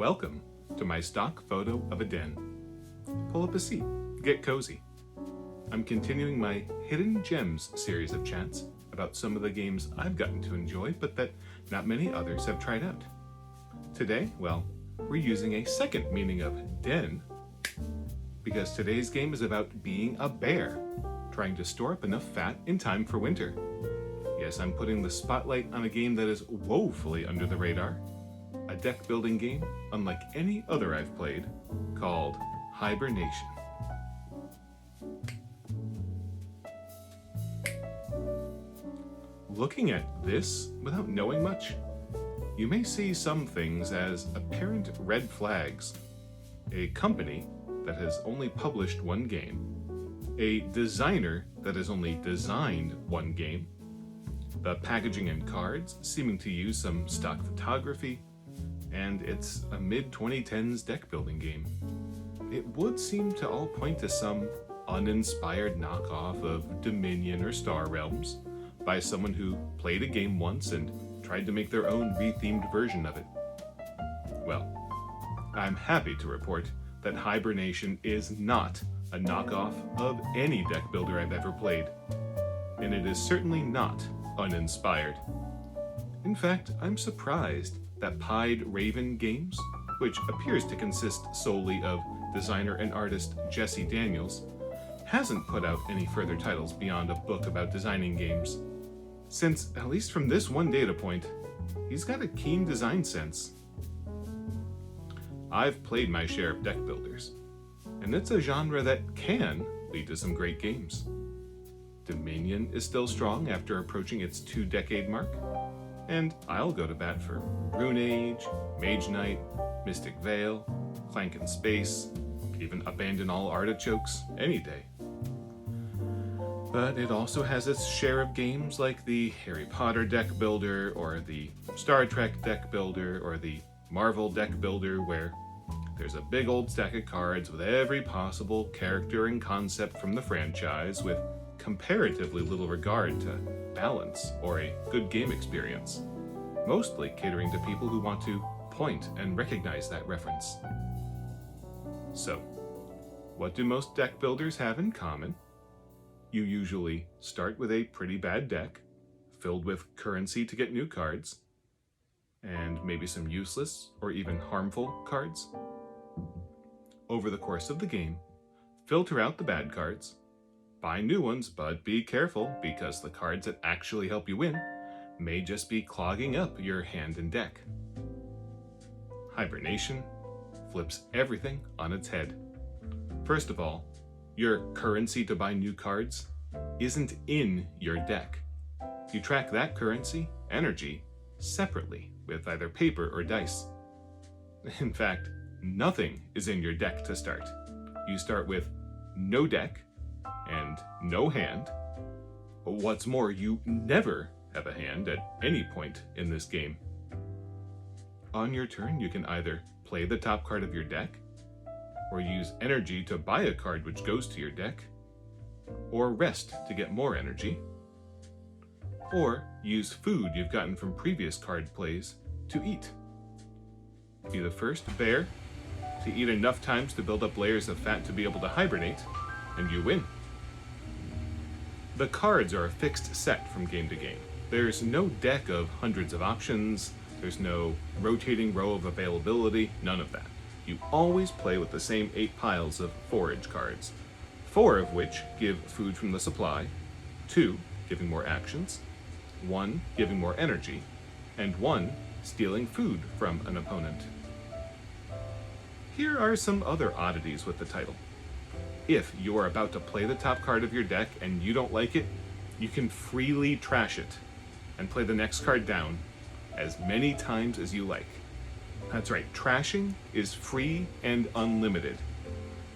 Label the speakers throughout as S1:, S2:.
S1: Welcome to my stock photo of a den. Pull up a seat, get cozy. I'm continuing my Hidden Gems series of chats about some of the games I've gotten to enjoy, but that not many others have tried out. Today, well, we're using a second meaning of den, because today's game is about being a bear, trying to store up enough fat in time for winter. Yes, I'm putting the spotlight on a game that is woefully under the radar, a deck building game unlike any other I've played, called Hibernation. Looking at this without knowing much, you may see some things as apparent red flags. A company that has only published one game, a designer that has only designed one game, the packaging and cards seeming to use some stock photography, and it's a mid-2010s deck building game. It would seem to all point to some uninspired knockoff of Dominion or Star Realms by someone who played a game once and tried to make their own rethemed version of it. Well, I'm happy to report that Hibernation is not a knockoff of any deck builder I've ever played, and it is certainly not uninspired. In fact, I'm surprised that Pied Raven Games, which appears to consist solely of designer and artist Jesse Daniels, hasn't put out any further titles beyond a book about designing games, since, at least from this one data point, he's got a keen design sense. I've played my share of deck builders, and it's a genre that can lead to some great games. Dominion is still strong after approaching its 2-decade mark, and I'll go to bat for Rune Age, Mage Knight, Mystic Vale, Clank in Space, even Abandon All Artichokes any day. But it also has its share of games like the Harry Potter deck builder, or the Star Trek deck builder, or the Marvel deck builder, where there's a big old stack of cards with every possible character and concept from the franchise, with comparatively little regard to balance or a good game experience, mostly catering to people who want to point and recognize that reference. So, what do most deck builders have in common? You usually start with a pretty bad deck, filled with currency to get new cards, and maybe some useless or even harmful cards. Over the course of the game, filter out the bad cards, buy new ones, but be careful because the cards that actually help you win may just be clogging up your hand and deck. Hibernation flips everything on its head. First of all, your currency to buy new cards isn't in your deck. You track that currency, energy, separately with either paper or dice. In fact, nothing is in your deck to start. You start with no deck and no hand. What's more, you never have a hand at any point in this game. On your turn, you can either play the top card of your deck, or use energy to buy a card which goes to your deck, or rest to get more energy, or use food you've gotten from previous card plays to eat. Be the first bear to eat enough times to build up layers of fat to be able to hibernate, and you win. The cards are a fixed set from game to game. There's no deck of hundreds of options, there's no rotating row of availability, none of that. You always play with the same 8 piles of forage cards, 4 of which give food from the supply, 2 giving more actions, 1 giving more energy, and 1 stealing food from an opponent. Here are some other oddities with the title. If you are about to play the top card of your deck and you don't like it, you can freely trash it and play the next card down as many times as you like. That's right, trashing is free and unlimited,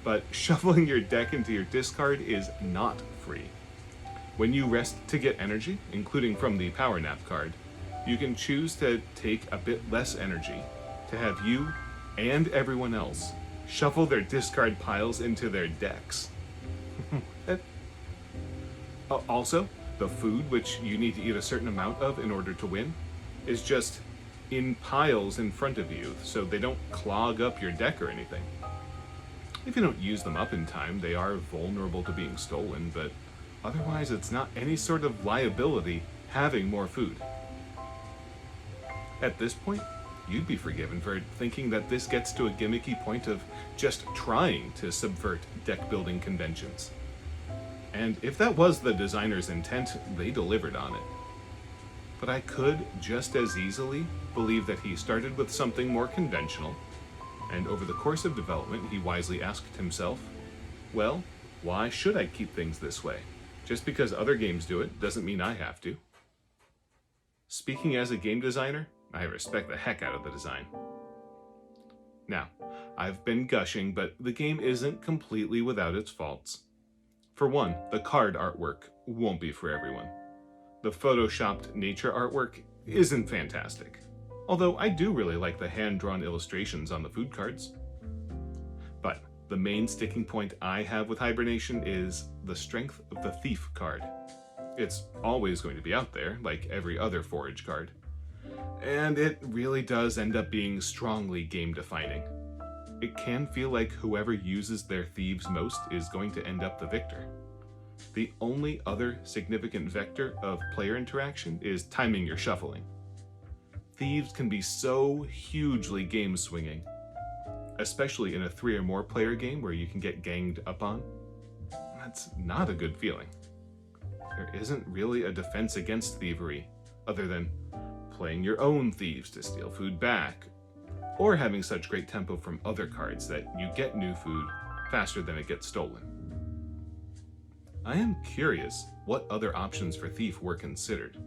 S1: but shuffling your deck into your discard is not free. When you rest to get energy, including from the Power Nap card, you can choose to take a bit less energy to have you and everyone else shuffle their discard piles into their decks. Also, the food which you need to eat a certain amount of in order to win is just in piles in front of you so they don't clog up your deck or anything. If you don't use them up in time, they are vulnerable to being stolen, but otherwise it's not any sort of liability having more food. At this point, you'd be forgiven for thinking that this gets to a gimmicky point of just trying to subvert deck building conventions. And if that was the designer's intent, they delivered on it. But I could just as easily believe that he started with something more conventional, and over the course of development he wisely asked himself, well, why should I keep things this way? Just because other games do it doesn't mean I have to. Speaking as a game designer, I respect the heck out of the design. Now, I've been gushing, but the game isn't completely without its faults. For one, the card artwork won't be for everyone. The photoshopped nature artwork isn't fantastic, although I do really like the hand-drawn illustrations on the food cards. But the main sticking point I have with Hibernation is the strength of the Thief card. It's always going to be out there, like every other Forage card, and it really does end up being strongly game-defining. It can feel like whoever uses their thieves most is going to end up the victor. The only other significant vector of player interaction is timing your shuffling. Thieves can be so hugely game-swinging, especially in a 3 or more player game where you can get ganged up on. That's not a good feeling. There isn't really a defense against thievery, other than playing your own thieves to steal food back, or having such great tempo from other cards that you get new food faster than it gets stolen. I am curious what other options for Thief were considered.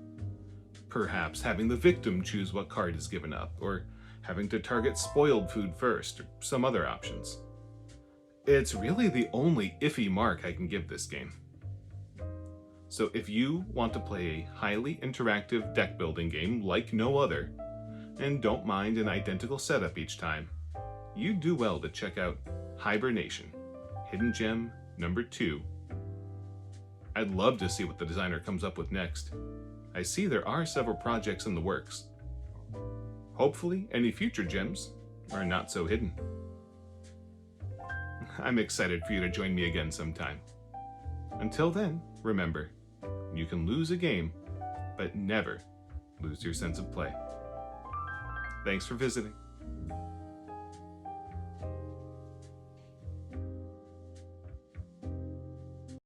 S1: Perhaps having the victim choose what card is given up, or having to target spoiled food first, or some other options. It's really the only iffy mark I can give this game. So if you want to play a highly interactive deck building game like no other, and don't mind an identical setup each time, you do well to check out Hibernation, Hidden Gem number 2. I'd love to see what the designer comes up with next. I see there are several projects in the works. Hopefully, any future gems are not so hidden. I'm excited for you to join me again sometime. Until then, remember, you can lose a game, but never lose your sense of play. Thanks for visiting.